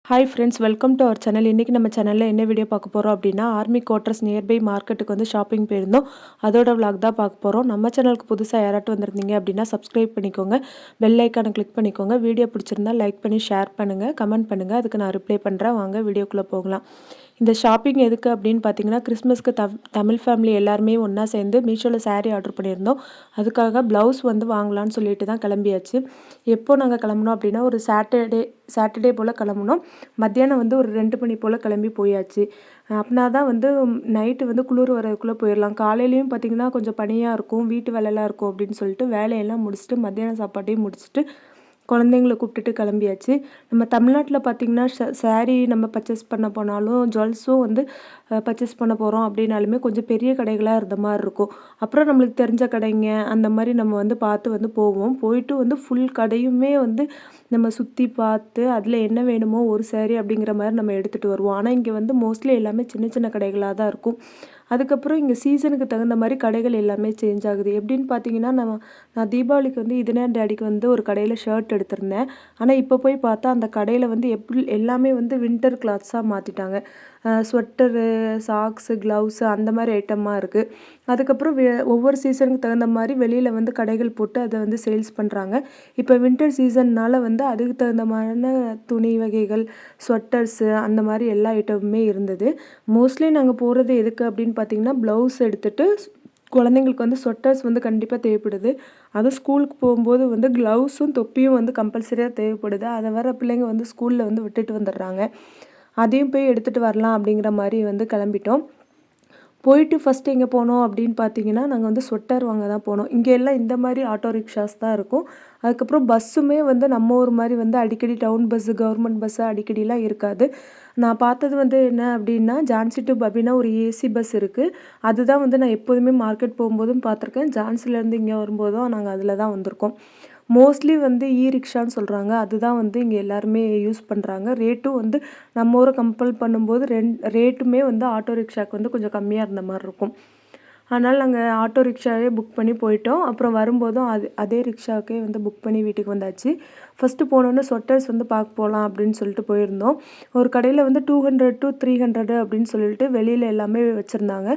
Hi friends, welcome to our channel. இன்றைக்கி நம்ம சேனலில் என்ன வீடியோ பார்க்க போகிறோம் அப்படின்னா, ஆர்மி குவார்ட்டர்ஸ் நியர்பை மார்க்கெட்டுக்கு வந்து ஷாப்பிங் போயிருந்தோம். அதோட விலாக் தான் பார்க்க போகிறோம். நம்ம சேனலுக்கு புதுசாக யாராட்டும் வந்திருந்தீங்க அப்படின்னா சப்ஸ்கிரைப் பண்ணிக்கோங்க, பெல் ஐக்கானை கிளிக் பண்ணிக்கோங்க. வீடியோ பிடிச்சிருந்தா லைக் பண்ணி ஷேர் பண்ணுங்கள், கமெண்ட் பண்ணுங்கள். அதுக்கு நான் ரிப்ளை பண்ணுறேன். வாங்க வீடியோக்குள்ளே போகலாம். இந்த ஷாப்பிங் எதுக்கு அப்படின்னு பார்த்தீங்கன்னா, கிறிஸ்மஸ்க்கு தமிழ் ஃபேமிலி எல்லாருமே ஒன்றா சேர்ந்து மீஷோவில் சாரீ ஆர்டர் பண்ணியிருந்தோம். அதுக்காக ப்ளவுஸ் வந்து வாங்கலான்னு சொல்லிட்டு தான் கிளம்பியாச்சு. எப்போ நாங்கள் கிளம்புனோம் அப்படின்னா, ஒரு சாட்டர்டே போல் கிளம்புனோம். மத்தியானம் வந்து ஒரு 2 மணி போல் கிளம்பி போயாச்சு. அப்படின்னா தான் வந்து நைட்டு வந்து குளிர் வரதுக்குள்ளே போயிடலாம். காலையிலையும் பார்த்திங்கன்னா கொஞ்சம் பனியாக இருக்கும், வீட்டு வேலைலாம் இருக்கும் அப்படின்னு சொல்லிட்டு வேலையெல்லாம் முடிச்சுட்டு மத்தியானம் சாப்பாட்டையும் முடிச்சுட்டு குழந்தைங்கள கூப்பிட்டுட்டு கிளம்பியாச்சு. நம்ம தமிழ்நாட்டில் பார்த்திங்கன்னா சாரீ நம்ம பர்ச்சேஸ் பண்ண போனாலும், ஜுவல்ஸும் வந்து பர்ச்சேஸ் பண்ண போகிறோம் அப்படின்னாலுமே கொஞ்சம் பெரிய கடைகளாக இருந்த மாதிரி இருக்கும். அப்புறம் நம்மளுக்கு தெரிஞ்ச கடைங்க அந்த மாதிரி நம்ம வந்து பார்த்து வந்து போவோம். போயிட்டு வந்து ஃபுல் கடையுமே வந்து நம்ம சுற்றி பார்த்து அதில் என்ன வேணுமோ ஒரு சாரீ அப்படிங்கிற மாதிரி நம்ம எடுத்துகிட்டு வருவோம். ஆனால் இங்கே வந்து மோஸ்ட்லி எல்லாமே சின்ன சின்ன கடைகளாக தான் இருக்கும். அதுக்கப்புறம் இங்கே சீசனுக்கு தகுந்த மாதிரி கடைகள் எல்லாமே சேஞ்ச் ஆகுது. எப்படின்னு பார்த்தீங்கன்னா, நான் தீபாவளிக்கு வந்து இதுனே டேடிக்கு வந்து ஒரு கடையில் ஷர்ட் எடுத்திருந்தேன். ஆனால் இப்போ போய் பார்த்தா அந்த கடையில் வந்து எல்லாமே வந்து வின்டர் கிளாத்ஸாக மாற்றிட்டாங்க. ஸ்வெட்டரு, சாக்ஸு, க்ளவுஸு அந்த மாதிரி ஐட்டமாக இருக்குது. அதுக்கப்புறம் ஒவ்வொரு சீசனுக்கு தகுந்த மாதிரி வெளியில் வந்து கடைகள் போட்டு அதை வந்து சேல்ஸ் பண்ணுறாங்க. இப்போ வின்டர் சீசன்னால் வந்து அதுக்கு தகுந்தமான துணி வகைகள், ஸ்வெட்டர்ஸு அந்த மாதிரி எல்லா ஐட்டமுமே இருந்தது. மோஸ்ட்லி நாங்கள் போகிறது எதுக்கு அப்படின்னு பார்த்தீங்கன்னா, ப்ளவுஸ் எடுத்துகிட்டு குழந்தைங்களுக்கு வந்து ஸ்வெட்டர்ஸ் வந்து கண்டிப்பாக தேவைப்படுது. அதுவும் ஸ்கூலுக்கு போகும்போது வந்து க்ளவுஸும் தொப்பியும் வந்து கம்பல்சரியாக தேவைப்படுது. அதை வர பிள்ளைங்க வந்து ஸ்கூலில் வந்து விட்டுட்டு வந்துடுறாங்க. அதையும் போய் எடுத்துகிட்டு வரலாம் அப்படிங்கிற மாதிரி வந்து கிளம்பிட்டோம். போயிட்டு ஃபஸ்ட்டு எங்கே போனோம் அப்படின்னு பார்த்தீங்கன்னா, நாங்கள் வந்து ஸ்வெட்டர் வாங்க தான் போனோம். இங்கே எல்லாம் இந்த மாதிரி ஆட்டோ ரிக்ஷாஸ் தான் இருக்கும். அதுக்கப்புறம் பஸ்ஸுமே வந்து நம்ம ஊர் மாதிரி வந்து அடிக்கடி டவுன் பஸ்ஸு, கவர்மெண்ட் பஸ்ஸு அடிக்கடிலாம் இருக்காது. நான் பார்த்தது வந்து என்ன அப்படின்னா, ஜான்சி டு பபினா ஒரு ஏசி பஸ் இருக்குது. அதுதான் வந்து நான் எப்போதுமே மார்க்கெட் போகும்போதும் பார்த்துருக்கேன். ஜான்சிலேருந்து இங்கே வரும்போதும் நாங்கள் அதில் தான் வந்திருக்கோம். மோஸ்ட்லி வந்து ரிக்ஷான்னு சொல்கிறாங்க. அதுதான் வந்து இங்கே எல்லாருமே யூஸ் பண்ணுறாங்க. ரேட்டும் வந்து நம்ம ஊரை கம்பேர் பண்ணும்போது ரேட்டுமே வந்து ஆட்டோ ரிக்ஷாவுக்கு வந்து கொஞ்சம் கம்மியாக இருந்த மாதிரி இருக்கும். அதனால் நாங்கள் ஆட்டோ ரிக்ஷாவே புக் பண்ணி போயிட்டோம். அப்புறம் வரும்போதும் அதே ரிக்ஷாவுக்கே வந்து புக் பண்ணி வீட்டுக்கு வந்தாச்சு. ஃபஸ்ட்டு போனோன்னே ஸ்வெட்டர்ஸ் வந்து பார்க்க போகலாம் அப்படின்னு சொல்லிட்டு போயிருந்தோம். ஒரு கடையில் வந்து 200 to 300 அப்படின்னு சொல்லிட்டு வெளியில் எல்லாமே வச்சுருந்தாங்க.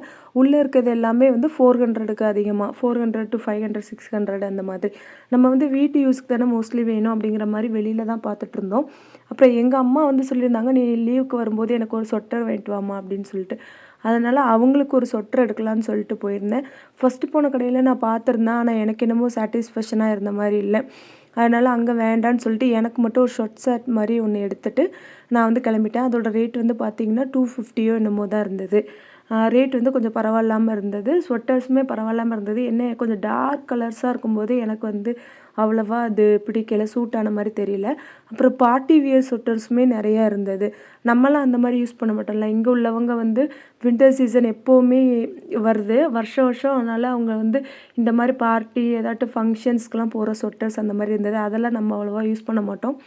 உள்ளே இருக்கிறது எல்லாமே வந்து 400க்கு அதிகமாக 400 to 500, 600 அந்த மாதிரி. நம்ம வந்து வீட்டு யூஸ்க்கு தானே மோஸ்ட்லி வேணும் அப்படிங்கிற மாதிரி வெளியில் தான் பார்த்துட்ருந்தோம். அப்புறம் எங்கள் அம்மா வந்து சொல்லியிருந்தாங்க, "நீ லீவுக்கு வரும்போது எனக்கு ஒரு ஸ்வெட்டர் வாங்கிட்டு வாம்மா" அப்படின்னு சொல்லிட்டு. அதனால் அவங்களுக்கு ஒரு ஸ்வெட்டர் எடுக்கலான்னு சொல்லிட்டு போயிருந்தேன். ஃபஸ்ட்டு போன கடையில் நான் பார்த்துருந்தேன். ஆனால் எனக்கு என்னமோ சாட்டிஸ்ஃபேக்ஷனாக இருந்த மாதிரி இல்லை. அதனால் அங்கே வேண்டான்னு சொல்லிட்டு எனக்கு மட்டும் ஒரு ஷர்ட் மாதிரி ஒன்று எடுத்துகிட்டு நான் வந்து கிளம்பிட்டேன். அதோட ரேட் வந்து பார்த்திங்கன்னா 250 என்னமோ தான் இருந்தது. ரேட் வந்து கொஞ்சம் பரவாயில்லாமல் இருந்தது. ஸ்வெட்டர்ஸுமே பரவாயில்லாமல் இருந்தது. என்ன கொஞ்சம் டார்க் கலர்ஸாக இருக்கும்போது எனக்கு வந்து அவ்வளோவா அது பிடிக்கல, சூட் ஆன மாதிரி தெரியல. அப்புறம் பார்ட்டி வியர் ஸ்வெட்டர்ஸுமே நிறையா இருந்தது. நம்மலாம் அந்த மாதிரி யூஸ் பண்ண மாட்டோம்ல. இங்கே உள்ளவங்க வந்து வின்டர் சீசன் எப்போவுமே வருது, வருஷம் வருஷம். அதனால் அவங்க வந்து இந்த மாதிரி பார்ட்டி ஏதாட்டும் ஃபங்க்ஷன்ஸ்க்கெலாம் போகிற ஸ்வெட்டர்ஸ் அந்த மாதிரி இருந்தது. அதெல்லாம் நம்ம அவ்வளோவா யூஸ் பண்ண மாட்டோம்.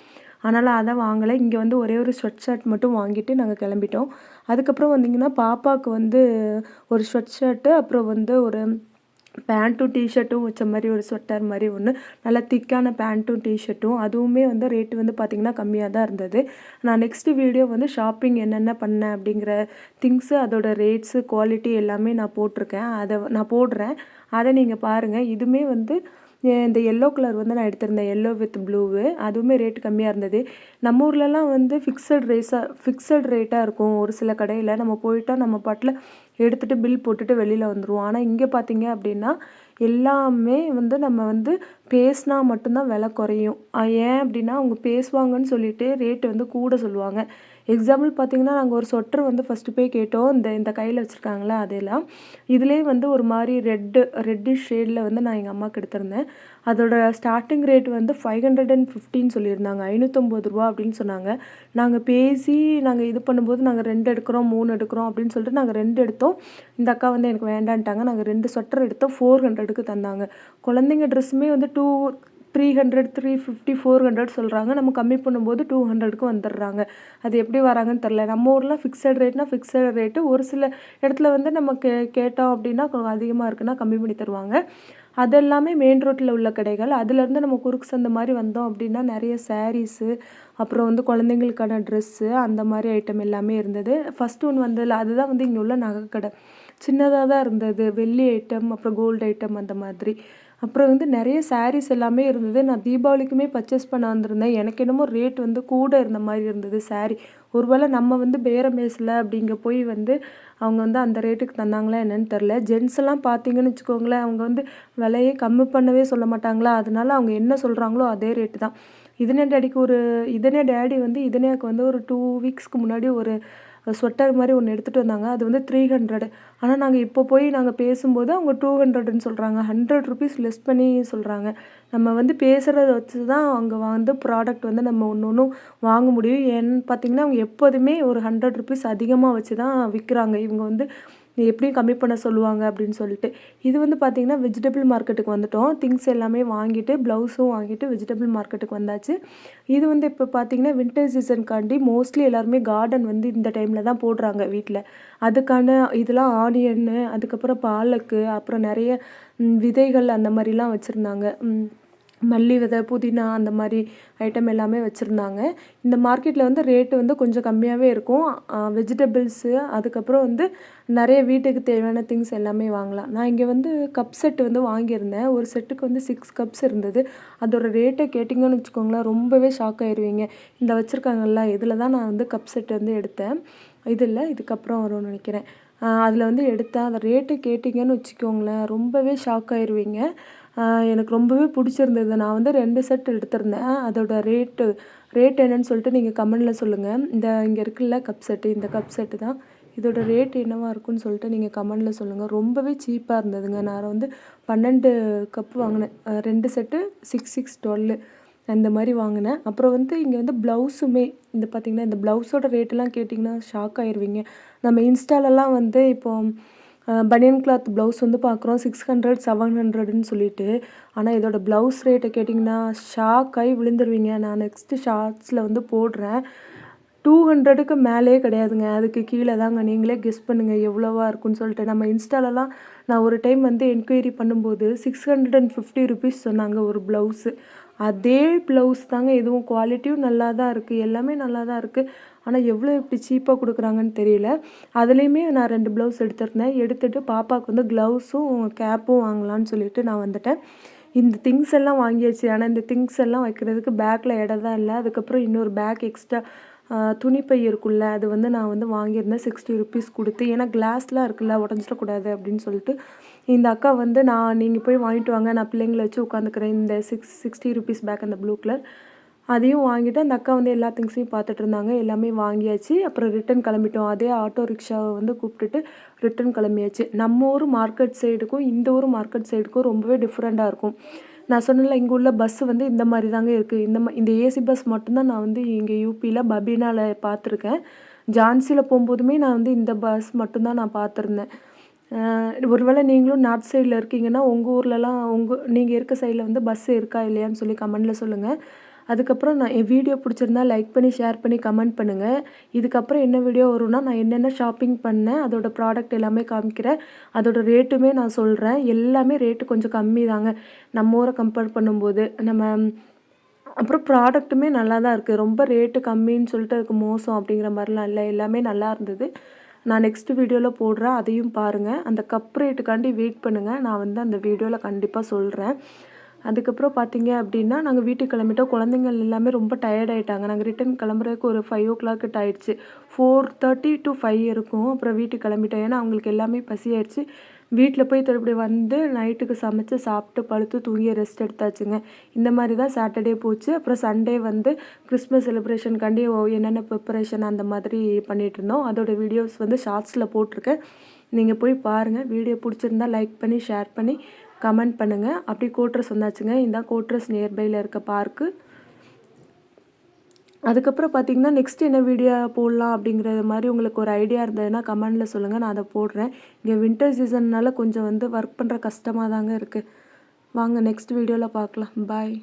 அதனால் அதை வாங்கலை. இங்கே வந்து ஒரே ஒரு ஷர்ட் மட்டும் வாங்கிட்டு நாங்கள் கிளம்பிட்டோம். அதுக்கப்புறம் வந்திங்கன்னா பாப்பாவுக்கு வந்து ஒரு ஷர்ட்டு, அப்புறம் வந்து ஒரு பேண்ட்டும் டிஷர்ட்டும் வச்ச மாதிரி ஒரு ஸ்வெட்டர் மாதிரி ஒன்று, நல்லா திக்கான பேண்ட்டும் டிஷர்ட்டும். அதுவுமே வந்து ரேட்டு வந்து பார்த்திங்கன்னா கம்மியாக தான் இருந்தது. நான் நெக்ஸ்ட்டு வீடியோ வந்து ஷாப்பிங் என்னென்ன பண்ணேன் அப்படிங்கிற திங்ஸு, அதோட ரேட்ஸு, குவாலிட்டி எல்லாமே நான் போட்டிருக்கேன். அதை நான் போடுறேன். அதை நீங்கள் பாருங்கள். இதுவுமே வந்து இந்த எல்லோ கலர் வந்து நான் எடுத்திருந்தேன், எல்லோ வித் ப்ளூவு. அதுவுமே ரேட் கம்மியாக இருந்தது. நம்ம ஊர்லலாம் வந்து ஃபிக்ஸட் ரேட்டாக இருக்கும். ஒரு சில கடையில் நம்ம போயிட்டா நம்ம பாட்டில் எடுத்துகிட்டு பில் போட்டுட்டு வெளியில் வந்துடுவோம். ஆனால் இங்கே பார்த்தீங்க அப்படின்னா எல்லாமே வந்து நம்ம வந்து பேசினா மட்டும்தான் விலை குறையும். ஏன் அப்படின்னா அவங்க பேசுவாங்கன்னு சொல்லிட்டு ரேட்டு வந்து கூட சொல்லுவாங்க. எக்ஸாம்பிள் பார்த்தீங்கன்னா, நாங்கள் ஒரு ஸ்வெட்டர் வந்து ஃபஸ்ட்டு போய் கேட்டோம். இந்த கையில் வச்சுருக்காங்களா அதெல்லாம். இதுலேயே வந்து ஒரு மாதிரி ரெட்டிஷ் ஷேடில் வந்து நான் எங்கள் அம்மாவுக்கு எடுத்திருந்தேன். அதோட ஸ்டார்டிங் ரேட் வந்து 515 சொல்லியிருந்தாங்க. ரூ. 550 அப்படின்னு சொன்னாங்க. நாங்கள் பேசி நாங்கள் இது பண்ணும்போது நாங்கள் 2 எடுக்கிறோம், 3 எடுக்கிறோம் அப்படின்னு சொல்லிட்டு நாங்கள் 2 எடுத்தோம். இந்த அக்கா வந்து எனக்கு வேண்டான்ட்டாங்க. நாங்கள் 2 ஸ்வெட்டர் எடுத்தோம். 400க்கு தந்தாங்க. குழந்தைங்க ட்ரெஸ்ஸுமே வந்து 300, 350, 400 சொல்கிறாங்க. நம்ம கம்மி பண்ணும்போது 200க்கு வந்துடுறாங்க. அது எப்படி வராங்கன்னு தெரில. நம்ம ஊர்லாம் ஃபிக்ஸட் ரேட்னா ஃபிக்ஸட் ரேட்டு. ஒரு சில இடத்துல வந்து நம்ம கேட்டோம் அப்படின்னா கொஞ்சம் அதிகமாக இருக்குன்னா கம்மி பண்ணி தருவாங்க. அதெல்லாமே மெயின் ரோட்டில் உள்ள கடைகள். அதுலேருந்து நம்ம குறுக்கு சந்து மாதிரி வந்தோம் அப்படின்னா நிறைய சாரீஸு, அப்புறம் வந்து குழந்தைங்களுக்கான ட்ரெஸ்ஸு அந்த மாதிரி ஐட்டம் எல்லாமே இருந்தது. ஃபஸ்ட்டு ஒன்று வந்ததில்ல அதுதான் வந்து இங்கே உள்ள நகைக்கடை. சின்னதாக தான் இருந்தது. வெள்ளி ஐட்டம், அப்புறம் கோல்டு ஐட்டம் அந்த மாதிரி. அப்புறம் வந்து நிறைய சாரீஸ் எல்லாமே இருந்தது. நான் தீபாவளிக்குமே பர்ச்சேஸ் பண்ண வந்திருந்தேன். எனக்கு என்னமோ ரேட் வந்து கூட இருந்த மாதிரி இருந்தது சாரீ. ஒரு வேளை நம்ம வந்து பேரம் பேசல அப்படிங்க போய் வந்து அவங்க வந்து அந்த ரேட்டுக்கு தந்தாங்களா என்னன்னு தெரில. ஜென்ஸ் எல்லாம் பார்த்தீங்கன்னு வச்சுக்கோங்களேன், அவங்க வந்து விலையே கம்மி பண்ணவே சொல்ல மாட்டாங்களா, அதனால அவங்க என்ன சொல்கிறாங்களோ அதே ரேட்டு தான். இதனே டேடி வந்து இதனேக்கு வந்து ஒரு 2 வீக்ஸ்க்கு முன்னாடி ஒரு ஸ்வெட்டர் மாதிரி ஒன்று எடுத்துகிட்டு வந்தாங்க. அது வந்து 300. ஆனால் நாங்கள் இப்போ போய் நாங்கள் பேசும்போது அவங்க 200ன்னு சொல்கிறாங்க. ₹100 லெஸ் பண்ணி சொல்கிறாங்க. நம்ம வந்து பேசுகிறத வச்சு தான் அங்கே வந்து ப்ராடக்ட் வந்து நம்ம ஒன்று ஒன்றும் வாங்க முடியும். ஏன்னு பார்த்தீங்கன்னா அவங்க எப்போதுமே ஒரு ₹100 அதிகமாக வச்சு தான் விற்கிறாங்க. இவங்க வந்து எப்படியும் கம்மி பண்ண சொல்லுவாங்க அப்படின்னு சொல்லிட்டு. இது வந்து பார்த்திங்கன்னா வெஜிடபிள் மார்க்கெட்டுக்கு வந்துட்டோம். திங்ஸ் எல்லாமே வாங்கிட்டு ப்ளவுஸும் வாங்கிட்டு வெஜிடபிள் மார்க்கெட்டுக்கு வந்தாச்சு. இது வந்து இப்போ பார்த்திங்கன்னா வின்டர் சீசனுக்காண்டி மோஸ்ட்லி எல்லாருமே கார்டன் வந்து இந்த டைமில் தான் போடுறாங்க வீட்டில். அதுக்கான இதெல்லாம் ஆனியன்னு, அதுக்கப்புறம் பாலக்கு, அப்புறம் நிறைய விதைகள் அந்த மாதிரிலாம் வச்சுருந்தாங்க. மல்லி விதை, புதினா அந்த மாதிரி ஐட்டம் எல்லாமே வச்சுருந்தாங்க. இந்த மார்க்கெட்டில் வந்து ரேட்டு வந்து கொஞ்சம் கம்மியாகவே இருக்கும். வெஜிடபிள்ஸு, அதுக்கப்புறம் வந்து நிறைய வீட்டுக்கு தேவையான திங்ஸ் எல்லாமே வாங்கலாம். நான் இங்கே வந்து கப் செட்டு வந்து வாங்கியிருந்தேன். ஒரு செட்டுக்கு வந்து 6 கப்ஸ் இருந்தது. அதோட ரேட்டை கேட்டிங்கன்னு வச்சுக்கோங்களேன், ரொம்பவே ஷாக் ஆயிடுவீங்க. இந்த வச்சுருக்காங்கல்ல, இதில் தான் நான் வந்து கப் செட் வந்து எடுத்தேன். இது இல்லை, இதுக்கப்புறம் வரும்னு நினைக்கிறேன். அதில் வந்து எடுத்தேன். அந்த ரேட்டு கேட்டிங்கன்னு வச்சுக்கோங்களேன், ரொம்பவே ஷாக் ஆயிடுவீங்க. எனக்கு ரொம்பவே பிடிச்சிருந்தது. நான் வந்து 2 செட் எடுத்திருந்தேன். அதோட ரேட் என்னன்னு சொல்லிட்டு நீங்கள் கமெண்டில் சொல்லுங்கள். இங்கே இருக்குல்ல கப் செட்டு, இந்த கப் செட்டு தான். இதோட ரேட் என்னவா இருக்குன்னு சொல்லிட்டு நீங்கள் கமெண்டில் சொல்லுங்கள். ரொம்பவே சீப்பாக இருந்ததுங்க. நான் வந்து 12 கப் வாங்கினேன். 2 செட்டு 6, 6, 12 அந்த மாதிரி வாங்கினேன். அப்புறம் வந்து இங்கே வந்து ப்ளவுஸுமே பார்த்திங்கன்னா, இந்த ப்ளவுஸோட ரேட்டெல்லாம் கேட்டிங்கன்னா ஷாக் ஆயிடுவீங்க. நம்ம இன்ஸ்டாலலாம் வந்து இப்போது பனியன் கிளாத் ப்ளவுஸ் வந்து பார்க்குறோம் 600, 700ன்னு சொல்லிட்டு. ஆனால் இதோட ப்ளவுஸ் ரேட்டை கேட்டிங்கன்னா ஷாக் ஆகி விழுந்துருவீங்க. நான் நெக்ஸ்ட்டு ஷார்ட்ஸில் வந்து போடுறேன். 200க்கு மேலேயே கிடையாதுங்க. அதுக்கு கீழே தாங்க. நீங்களே கெஸ் பண்ணுங்கள் எவ்வளோவா இருக்குன்னு சொல்லிட்டு. நம்ம இன்ஸ்டாலலாம் நான் ஒரு டைம் வந்து என்கொயரி பண்ணும்போது ₹650 சொன்னாங்க ஒரு ப்ளவுஸு. அதே ப்ளவுஸ் தாங்க இதுவும். குவாலிட்டியும் நல்லா தான் இருக்குது, எல்லாமே நல்லா தான் இருக்குது. ஆனால் எவ்வளோ இப்படி சீப்பாக கொடுக்குறாங்கன்னு தெரியல. அதுலேயுமே நான் 2 ப்ளவுஸ் எடுத்திருந்தேன். எடுத்துகிட்டு பாப்பாவுக்கு வந்து க்ளவுஸும் கேப்பும் வாங்கலான்னு சொல்லிட்டு நான் வந்துட்டேன். இந்த திங்ஸ் எல்லாம் வாங்கியாச்சு. ஆனால் இந்த திங்ஸ் எல்லாம் வைக்கிறதுக்கு பேக்கில் இடம் தான் இல்லை. அதுக்கப்புறம் இன்னொரு பேக் எக்ஸ்ட்ரா துணிப்பை இருக்குல்ல, அது வந்து நான் வந்து வாங்கியிருந்தேன் ₹60 கொடுத்து. ஏன்னா கிளாஸ்லாம் இருக்குல்ல, உடஞ்சிடக்கூடாது அப்படின்னு சொல்லிட்டு இந்த அக்கா வந்து நீங்கள் போய் வாங்கிட்டு வாங்க, நான் பிள்ளைங்கள வச்சு உட்காந்துக்கிறேன். இந்த ₹60 பேக் அந்த ப்ளூ கலர் அதையும் வாங்கிட்டு அந்த அக்கா வந்து எல்லா திங்ஸையும் பார்த்துட்டு இருந்தாங்க. எல்லாமே வாங்கியாச்சு. அப்புறம் ரிட்டன் கிளம்பிட்டோம். அதே ஆட்டோ ரிக்ஷாவை வந்து கூப்பிட்டுட்டு ரிட்டன் கிளம்பியாச்சு. நம்ம ஊர் மார்க்கெட் சைடுக்கும் இந்த ஊர் மார்க்கெட் சைடுக்கும் ரொம்பவே டிஃப்ரெண்ட்டாக இருக்கும். நான் சொன்னேன்ல, இங்கே உள்ள பஸ்ஸு வந்து இந்த மாதிரி தாங்க இருக்குது. இந்த ஏசி பஸ் மட்டும்தான் நான் வந்து இங்கே யூபியில் பபீனாவில் பார்த்துருக்கேன். ஜான்சியில் போகும்போதுமே நான் வந்து இந்த பஸ் மட்டும்தான் நான் பார்த்துருந்தேன். ஒருவேளை நீங்களும் நார்த் சைடில் இருக்கீங்கன்னா உங்கள் ஊர்லலாம் நீங்கள் இருக்க சைடில் வந்து பஸ் இருக்கா இல்லையான்னு சொல்லி கமெண்டில் சொல்லுங்கள். அதுக்கப்புறம் என் வீடியோ பிடிச்சிருந்தா லைக் பண்ணி, ஷேர் பண்ணி, கமெண்ட் பண்ணுங்கள். இதுக்கப்புறம் என்ன வீடியோ வரும்னா, நான் என்னென்ன ஷாப்பிங் பண்ணேன், அதோட ப்ராடக்ட் எல்லாமே காமிக்கிறேன். அதோட ரேட்டுமே நான் சொல்கிறேன். எல்லாமே ரேட்டு கொஞ்சம் கம்மி தாங்க நம்ம ஊரை கம்பேர் பண்ணும்போது. அப்புறம் ப்ராடக்ட்டுமே நல்லா தான் இருக்குது. ரொம்ப ரேட்டு கம்மின்னு சொல்லிட்டு அதுக்கு மோசம் அப்படிங்கிற மாதிரிலாம் இல்லை. எல்லாமே நல்லா இருந்தது. நான் நெக்ஸ்ட் வீடியோவில் போடுறேன், அதையும் பாருங்கள். அந்த கப் ரேட்டுக்காண்டி வெயிட் பண்ணுங்கள். நான் வந்து அந்த வீடியோவில் கண்டிப்பாக சொல்கிறேன். அதுக்கப்புறம் பார்த்தீங்க அப்படின்னா, நாங்கள் வீட்டுக்கு கிளம்பிட்டோம். குழந்தைங்கள் எல்லாமே ரொம்ப டயர்ட் ஆகிட்டாங்க. நாங்கள் ரிட்டர்ன் கிளம்புறதுக்கு ஒரு 5:00 கிட்ட ஆயிடுச்சு. 4:30 to 5 இருக்கும். அப்புறம் வீட்டுக்கு கிளம்பிட்டோம். ஏன்னா அவங்களுக்கு எல்லாமே பசி ஆயிடுச்சு. வீட்டில் போய் திருப்பி வந்து நைட்டுக்கு சமைச்சு சாப்பிட்டு படுத்து தூங்கி ரெஸ்ட் எடுத்தாச்சுங்க. இந்த மாதிரி தான் சாட்டர்டே போச்சு. அப்புறம் சண்டே வந்து கிறிஸ்மஸ் செலிப்ரேஷனுக்காண்டி என்னென்ன ப்ரிப்பரேஷன் அந்த மாதிரி பண்ணிகிட்ருந்தோம். அதோட வீடியோஸ் வந்து ஷார்ட்ஸில் போட்டிருக்கேன். நீங்கள் போய் பாருங்கள். வீடியோ பிடிச்சிருந்தா லைக் பண்ணி, ஷேர் பண்ணி, கமெண்ட் பண்ணுங்கள். அப்படி கோட்ரஸ் வந்தாச்சுங்க. இதான் கோட்ரஸ் நியர்பையில் இருக்க பார்க்கு. அதுக்கப்புறம் பார்த்திங்கன்னா, நெக்ஸ்ட் என்ன வீடியோ போடலாம் அப்படிங்கிறது மாதிரி உங்களுக்கு ஒரு ஐடியா இருந்ததுன்னா கமெண்டில் சொல்லுங்கள். நான் அதை போடுறேன். இங்கே வின்டர் சீசன்னால் கொஞ்சம் வந்து ஒர்க் பண்ணுற கஷ்டமாக தாங்க இருக்குது. வாங்க நெக்ஸ்ட் வீடியோவில் பார்க்கலாம். பாய்.